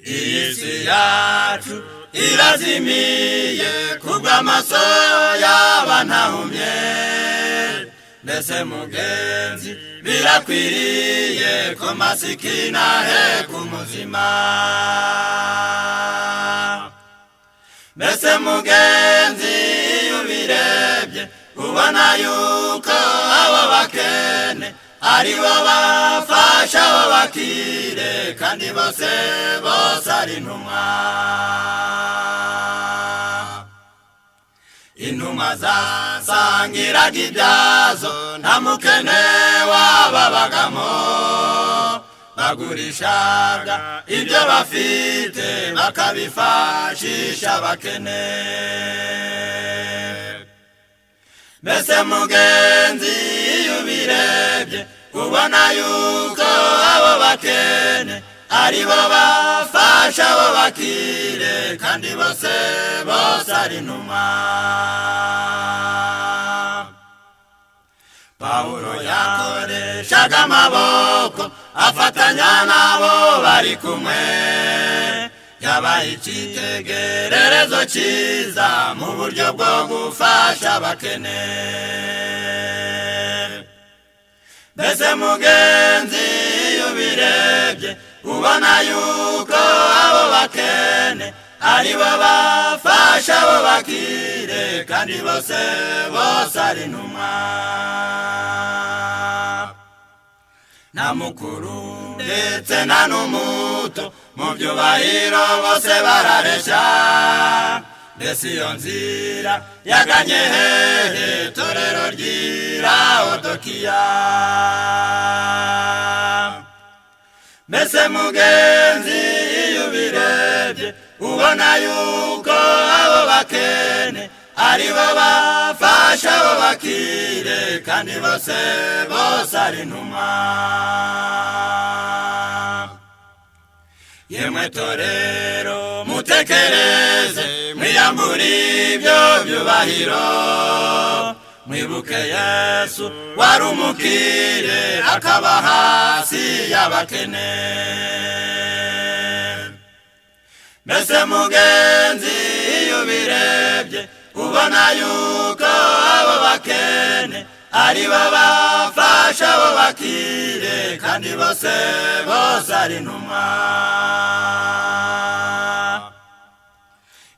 iyi si yacu irazimiye kubw'amaso y'abantahumye mbese mugenzi birakwiriye ko masikina he kumuzima mbese mugenzi ubirebye ubona yuko abo bakene ari bo bafasha abo bakire kandi bose ari intumwa intumwa zasangiraga ibyazo nta mukene wababagamo bagurishaga ibyo bafite bakabifashisha abakene mbese mugenzi ubirebye ubona yuko abo bakene ari bo bafasha abo bakire kandi bose ari intumwa Pawulo yakoreshaga amaboko afatanya nabo bari kumwe yabaye icyitegererezo cyiza mu buryo bwo gufasha abakene mbese mugenzi ubirebye ubona yuko abo bakene ari bo bafasha abo bakire kandi bose ari intumwa nta mukuru ndetse nta n'umuto mu byubahiro bose barareshya mbese iyo nzira yaganye hehe torero ry'Ilaodikiya mbese mugenzi ubirebye ubona yuko abo bakene ari bo bafasha abo bakire kandi bose ari intumwa yemwe torero mutekereze mwiyambure ibyo byubahiro mwibuke Yesu wari umukire akaba hasi y'abakene mbese mugenzi ubirebye ubona yuko abo bakene ari bo bafasha abo bakire kandi bose ari intumwa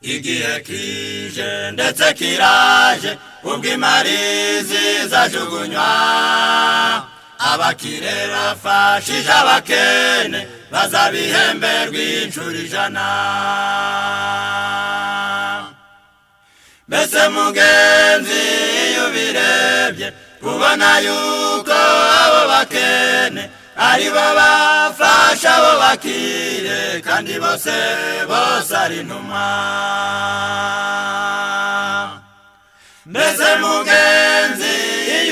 igihe kije ndetse kiraje ubwo imari zizajugunywa abakire bafashije abakene bazabihemberwa inshuro 100 mbese mugenzi ubirebye ubona yuko abo bakene ari bo bafasha abo bakire kandi bose ari intumwa mbese mugenzi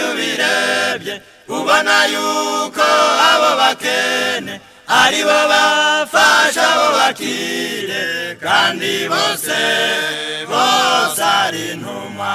ubirebye ubona yuko abo bakene ari bo bafasha abo bakire kandi bose ari intumwa